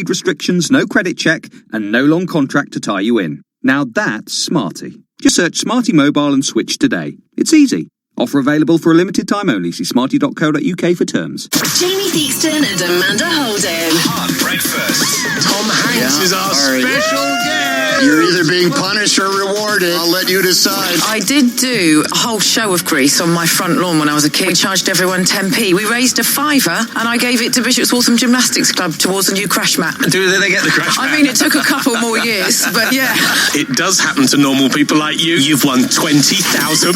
restrictions, no credit check, and no long contract to tie you in. Now that's Smarty. Just search Smarty Mobile and switch today. It's easy. Offer available for a limited time only. See smarty.co.uk for terms. Jamie Theakston and Amanda Holden. On breakfast. Tom Hanks is our special guest. You're either being punished or rewarded. I'll let you decide. I did do a whole show of grease on my front lawn when I was a kid. We charged everyone 10p. We raised a fiver and I gave it to Bishop's Waltham Gymnastics Club towards a new crash mat. Do they get the crash mat? I mean, it took a couple more years, but yeah. It does happen to normal people like you. You've won £20,000.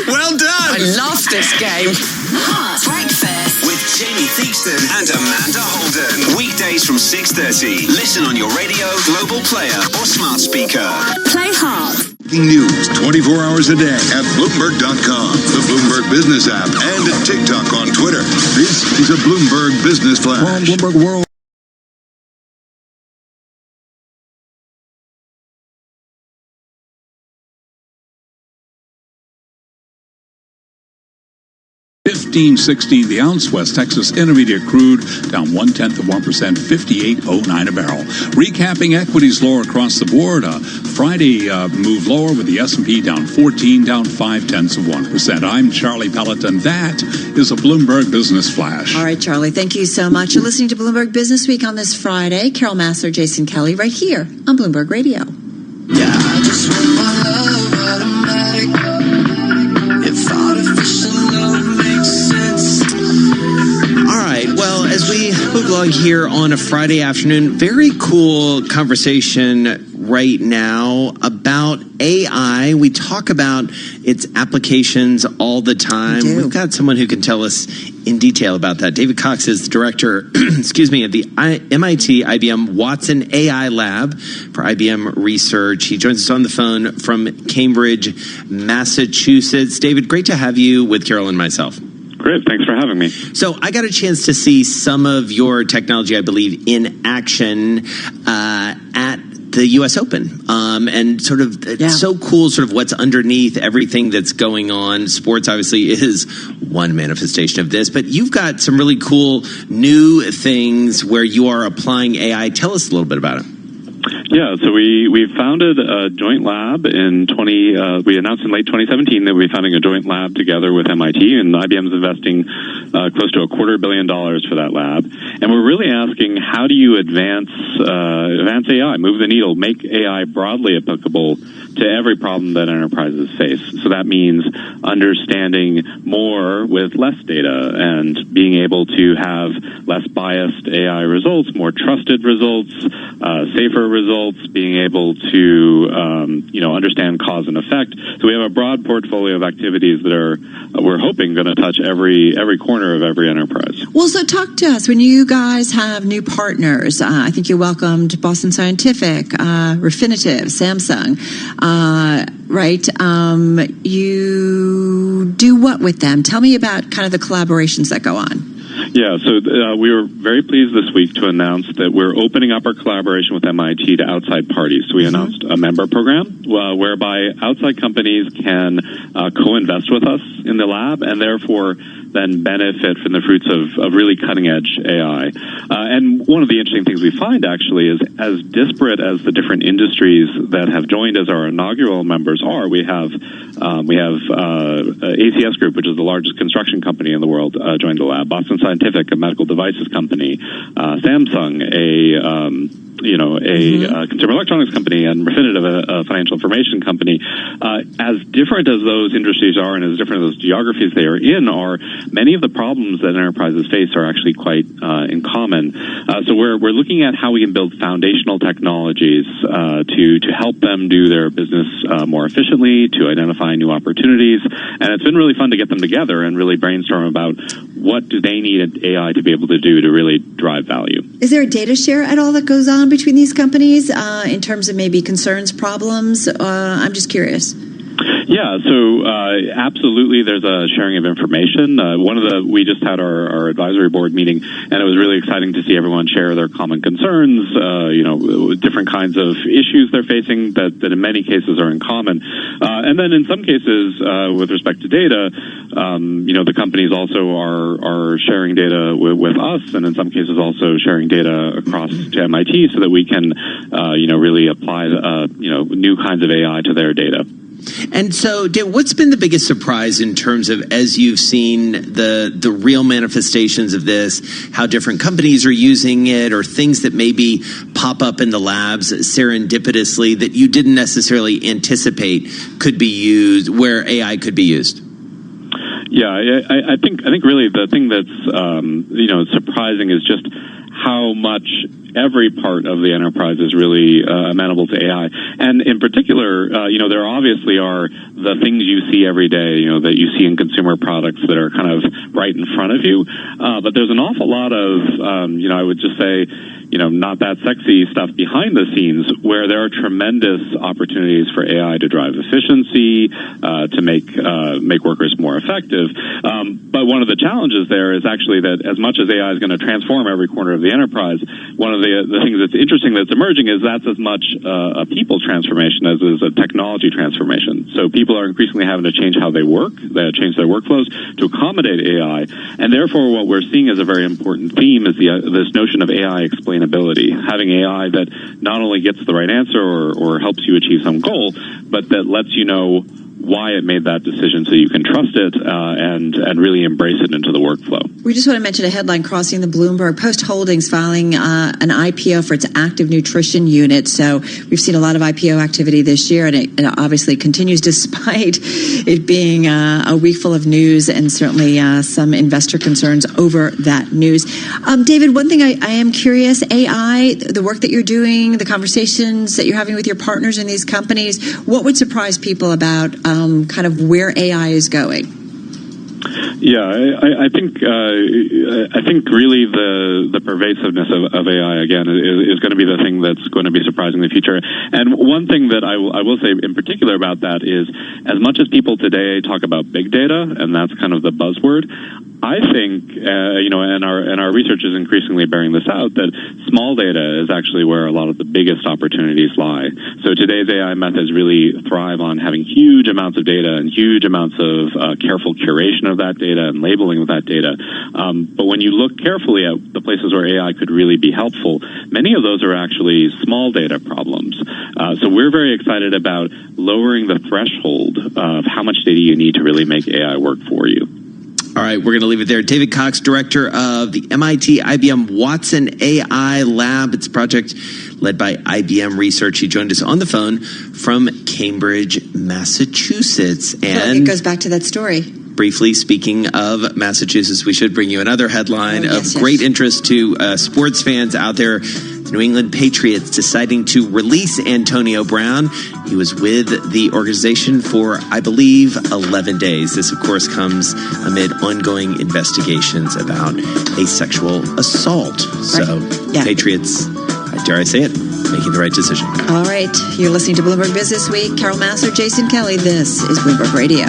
Well done. I love this game. Breakfast With Jamie Theakston and Amanda Holden. Weekdays from 6:30. Listen on your radio, global player, or smart speaker. Play hard. News 24 hours a day at Bloomberg.com, the Bloomberg Business app, and at TikTok on Twitter. This is a Bloomberg Business Flash. From Bloomberg World. $15.60 the ounce. West Texas Intermediate crude down 0.1%, 58.09 a barrel. Recapping equities lower across the board. Friday moved lower with the S&P down 14, down 0.5%. I'm Charlie Pelleton. That is a Bloomberg Business Flash. All right, Charlie, thank you so much. You're listening to Bloomberg Business Week on this Friday. Carol Massar, Jason Kelly, right here on Bloomberg Radio. Yeah, I just want my love automatic. If artificial love makes sense. All right, well, as we move along here on a Friday afternoon, very cool conversation right now about AI. We talk about its applications all the time. We've got someone who can tell us in detail about that. David Cox is the director, excuse me, of the MIT IBM Watson AI Lab for IBM Research. He joins us on the phone from Cambridge, Massachusetts. David, great to have you with Carol and myself. Great. Thanks for having me. So I got a chance to see some of your technology, I believe, in action at the U.S. Open. And sort of it's so cool, sort of what's underneath everything that's going on. Sports obviously is one manifestation of this, but you've got some really cool new things where you are applying AI. Tell us a little bit about it. Yeah, so we founded a joint lab in we announced in late 2017 that we'll be founding a joint lab together with MIT, and IBM's investing close to $250 million for that lab. And we're really asking, how do you advance AI, move the needle, make AI broadly applicable to every problem that enterprises face? So that means understanding more with less data and being able to have less biased AI results, more trusted results, safer results, being able to understand cause and effect. So we have a broad portfolio of activities that we're hoping going to touch every corner of every enterprise. Well, so talk to us when you guys have new partners. I think you welcomed Boston Scientific, Refinitiv, Samsung, right? You do what with them? Tell me about kind of the collaborations that go on. Yeah, so we were very pleased this week to announce that we're opening up our collaboration with MIT to outside parties. So we announced a member program whereby outside companies can co-invest with us in the lab and therefore then benefit from the fruits of really cutting-edge AI. And one of the interesting things we find, actually, is as disparate as the different industries that have joined as our inaugural members are, we have ACS Group, which is the largest construction company in the world, joined the lab. Boston Scientific, a medical devices company. Samsung, a consumer electronics company, and Refinitiv, a financial information company. As different as those industries are and as different as those geographies they are in are, many of the problems that enterprises face are actually quite in common. So we're looking at how we can build foundational technologies to help them do their business more efficiently, to identify new opportunities. And it's been really fun to get them together and really brainstorm about what do they need AI to be able to do to really drive value. Is there a data share at all that goes on between these companies in terms of maybe concerns, problems? I'm just curious. Yeah, so absolutely, there's a sharing of information. We just had our advisory board meeting, and it was really exciting to see everyone share their common concerns. Different kinds of issues they're facing that in many cases are in common, and then in some cases, with respect to data, the companies also are sharing data with us, and in some cases also sharing data across to MIT so that we can really apply new kinds of AI to their data. And so, Dan, what's been the biggest surprise in terms of, as you've seen the real manifestations of this, how different companies are using it, or things that maybe pop up in the labs serendipitously that you didn't necessarily anticipate could be used, where AI could be used? Yeah, I think really the thing that's surprising is just how much every part of the enterprise is really amenable to AI. And in particular, there obviously are the things you see every day, that you see in consumer products that are kind of right in front of you. But there's an awful lot of, I would just say, not that sexy stuff behind the scenes where there are tremendous opportunities for AI to drive efficiency, to make workers more effective. But one of the challenges there is actually that as much as AI is going to transform every corner of the enterprise, one of the things that's interesting that's emerging is that's as much a people transformation as is a technology transformation. So people are increasingly having to change how they work, change their workflows to accommodate AI. And therefore, what we're seeing as a very important theme is this notion of AI explainability, having AI that not only gets the right answer or helps you achieve some goal, but that lets you know why it made that decision so you can trust it and really embrace it into the workflow. We just want to mention a headline crossing the Bloomberg. Post Holdings filing an IPO for its active nutrition unit. So we've seen a lot of IPO activity this year, and it obviously continues despite it being a week full of news and certainly some investor concerns over that news. David, one thing I am curious, AI, the work that you're doing, the conversations that you're having with your partners in these companies, what would surprise people about kind of where AI is going? Yeah, I think really the pervasiveness of AI again is going to be the thing that's going to be surprising in the future. And one thing that I will say in particular about that is, as much as people today talk about big data, and that's kind of the buzzword, I think, and our research is increasingly bearing this out, that small data is actually where a lot of the biggest opportunities lie. So today's AI methods really thrive on having huge amounts of data and huge amounts of careful curation of that data and labeling of that data. But when you look carefully at the places where AI could really be helpful, many of those are actually small data problems. So we're very excited about lowering the threshold of how much data you need to really make AI work for you. All right, we're going to leave it there. David Cox, director of the MIT IBM Watson AI Lab. It's a project led by IBM Research. He joined us on the phone from Cambridge, Massachusetts. And it goes back to that story. Briefly, speaking of Massachusetts, we should bring you another headline of great interest to sports fans out there. New England Patriots deciding to release Antonio Brown. He was with the organization for, I believe, 11 days. This, of course, comes amid ongoing investigations about a sexual assault. So, Patriots, dare I say it, making the right decision. All right. You're listening to Bloomberg Business Week. Carol Massar, Jason Kelly. This is Bloomberg Radio.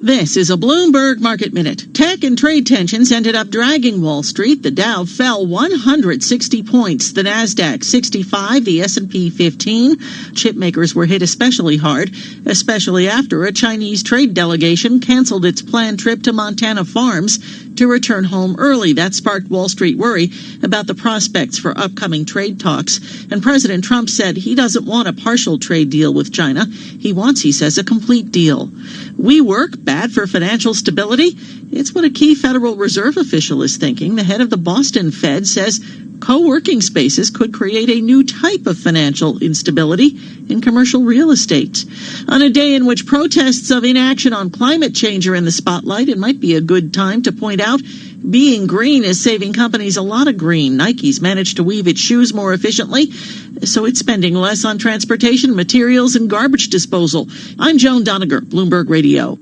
This is a Bloomberg Market Minute. Tech and trade tensions ended up dragging Wall Street. The Dow fell 160 points. The Nasdaq 65, the S&P 15. Chip makers were hit especially hard, especially after a Chinese trade delegation canceled its planned trip to Montana farms to return home early. That sparked Wall Street worry about the prospects for upcoming trade talks. And President Trump said he doesn't want a partial trade deal with China. He wants, he says, a complete deal. WeWork, bad for financial stability? It's what a key Federal Reserve official is thinking. The head of the Boston Fed says co-working spaces could create a new type of financial instability in commercial real estate. On a day in which protests of inaction on climate change are in the spotlight, it might be a good time to point out being green is saving companies a lot of green. Nike's managed to weave its shoes more efficiently, so it's spending less on transportation, materials, and garbage disposal. I'm Joan Doniger, Bloomberg Radio.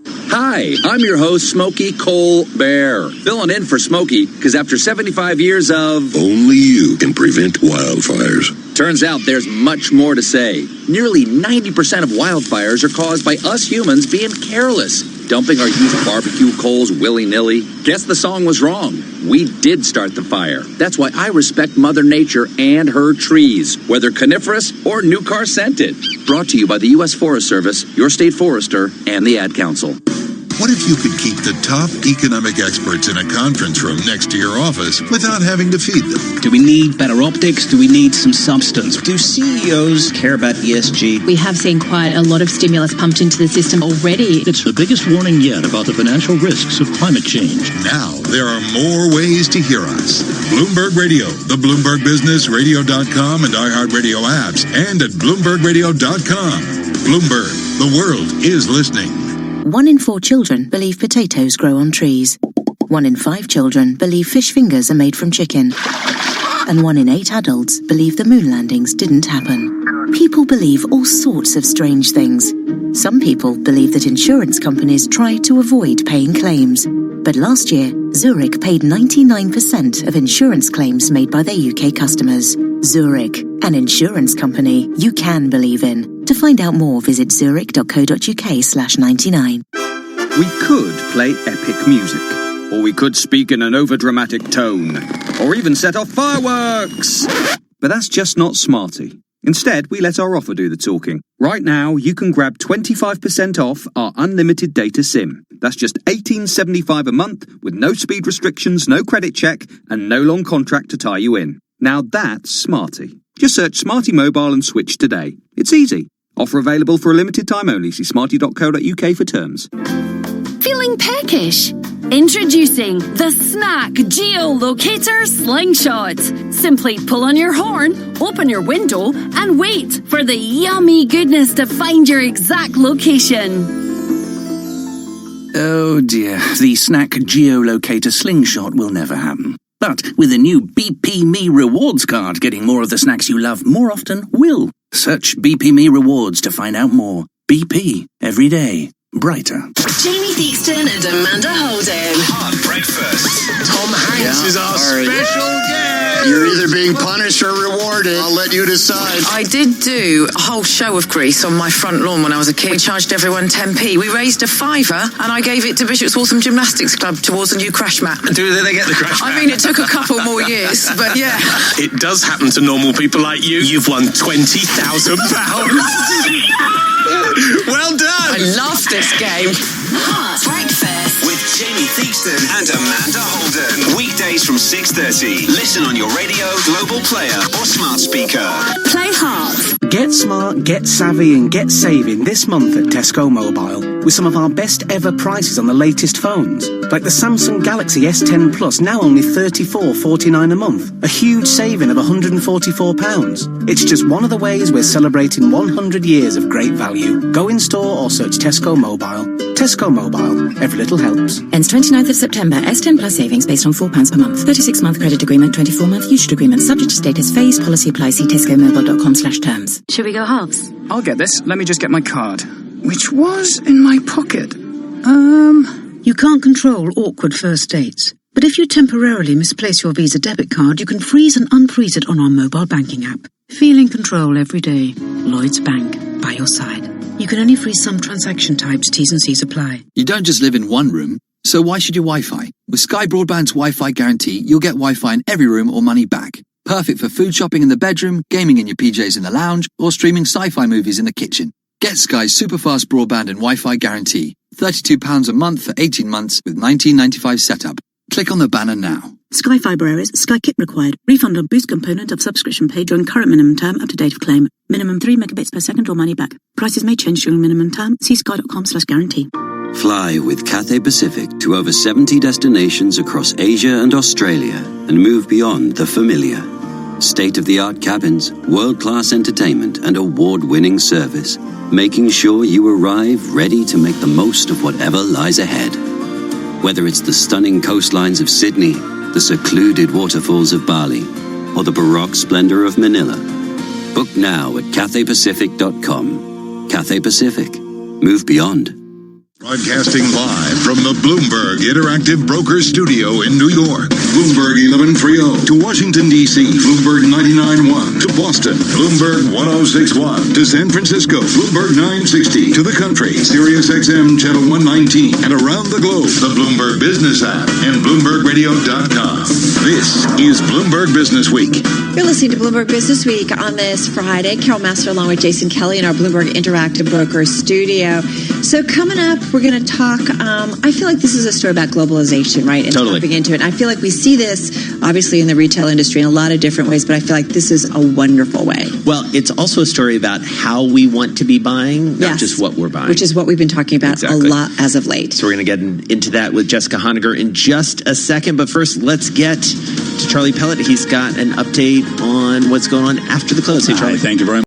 Hi, I'm your host, Smokey Cole Bear, filling in for Smokey because after 75 years of... Only you can prevent wildfires. Turns out there's much more to say. Nearly 90% of wildfires are caused by us humans being careless, dumping our used barbecue coals willy-nilly. Guess the song was wrong. We did start the fire. That's why I respect Mother Nature and her trees, whether coniferous or new car scented. Brought to you by the U.S. Forest Service, your state forester, and the Ad Council. What if you could keep the top economic experts in a conference room next to your office without having to feed them? Do we need better optics? Do we need some substance? Do CEOs care about ESG? We have seen quite a lot of stimulus pumped into the system already. It's the biggest warning yet about the financial risks of climate change. Now there are more ways to hear us. Bloomberg Radio, the Bloomberg Business, Radio.com, and iHeartRadio apps, and at BloombergRadio.com. Bloomberg, the world is listening. 1 in 4 children believe potatoes grow on trees. 1 in 5 children believe fish fingers are made from chicken. And 1 in 8 adults believe the moon landings didn't happen. People believe all sorts of strange things. Some people believe that insurance companies try to avoid paying claims. But last year, Zurich paid 99% of insurance claims made by their UK customers. Zurich, an insurance company you can believe in. To find out more, visit zurich.co.uk/99. We could play epic music, or we could speak in an overdramatic tone, or even set off fireworks. But that's just not smarty. Instead, we let our offer do the talking. Right now, you can grab 25% off our unlimited data SIM. That's just $18.75 a month with no speed restrictions, no credit check, and no long contract to tie you in. Now that's smarty. Just search Smarty Mobile and switch today. It's easy. Offer available for a limited time only. See smarty.co.uk for terms. Feeling peckish? Introducing the Snack Geolocator Slingshot. Simply pull on your horn, open your window, and wait for the yummy goodness to find your exact location. Oh dear, the Snack Geolocator Slingshot will never happen. But with the new BP Me Rewards card, getting more of the snacks you love more often will. Search BP Me Rewards to find out more. BP, every day, brighter. Jamie Theakston and Amanda Holden. Hard breakfast. Tom Hanks is our special guest. You're either being punished or rewarded. I'll let you decide. I did do a whole show of Grease on my front lawn when I was a kid. We charged everyone 10p. We raised a fiver and I gave it to Bishop's Waltham Gymnastics Club towards a new crash mat. Do they get the crash mat? I mean, it took a couple more years, but yeah. It does happen to normal people like you. You've won £20,000. Well done. I love this game. Hard breakfast With Jamie Theakston and Amanda Holden. Weekdays from 6:30. Listen on your radio, global player, or smart speaker. Play hard. Get smart, get savvy, and get saving this month at Tesco Mobile with some of our best ever prices on the latest phones, like the Samsung Galaxy S10 Plus, now only $34.49 a month, a huge saving of £144. It's just one of the ways we're celebrating 100 years of great value. Go in store or search Tesco Mobile. Tesco Mobile, every little helps. Ends 29th of September. S10 Plus savings based on £4 per month. 36-month credit agreement, 24-month usage agreement. Subject to status. Phase policy applies. See tescomobile.com/terms. Should we go halves? I'll get this. Let me just get my card, which was in my pocket. You can't control awkward first dates. But if you temporarily misplace your Visa debit card, you can freeze and unfreeze it on our mobile banking app. Feel in control every day. Lloyds Bank, by your side. You can only freeze some transaction types. T's and C's apply. You don't just live in one room, so why should you Wi-Fi? With Sky Broadband's Wi-Fi guarantee, you'll get Wi-Fi in every room or money back. Perfect for food shopping in the bedroom, gaming in your PJs in the lounge, or streaming sci-fi movies in the kitchen. Get Sky's super-fast broadband and Wi-Fi guarantee. £32 a month for 18 months with $19.95 setup. Click on the banner now. Sky Fibre errors, Sky Kit required. Refund on boost component of subscription paid during current minimum term up to date of claim. Minimum 3 megabits per second or money back. Prices may change during minimum term. See sky.com/guarantee. Fly with Cathay Pacific to over 70 destinations across Asia and Australia and move beyond the familiar. State-of-the-art cabins, world-class entertainment and award-winning service, making sure you arrive ready to make the most of whatever lies ahead. Whether it's the stunning coastlines of Sydney, the secluded waterfalls of Bali, or the baroque splendor of Manila. Book now at cathaypacific.com. Cathay Pacific. Move beyond. Broadcasting live from the Bloomberg Interactive Brokers Studio in New York. Bloomberg 1130. To Washington, D.C., Bloomberg 99.1. To Boston, Bloomberg 106.1. To San Francisco, Bloomberg 960. To the country, Sirius XM Channel 119. And around the globe, the Bloomberg Business app and BloombergRadio.com. This is Bloomberg Business Week. You're listening to Bloomberg Business Week on this Friday. Carol Master along with Jason Kelly in our Bloomberg Interactive Broker studio. So coming up, we're going to talk, I feel like this is a story about globalization, right? And totally. Jumping into it. And I feel like we see this, obviously, in the retail industry in a lot of different ways, but I feel like this is a wonderful way. Well, it's also a story about how we want to be buying, not just what we're buying. Which is what we've been talking about a lot as of late. So we're going to get into that with Jessica Honegger in just a second. But first, let's get to Charlie Pellet. He's got an update on what's going on after the close. Hey, Charlie. Thank you very much.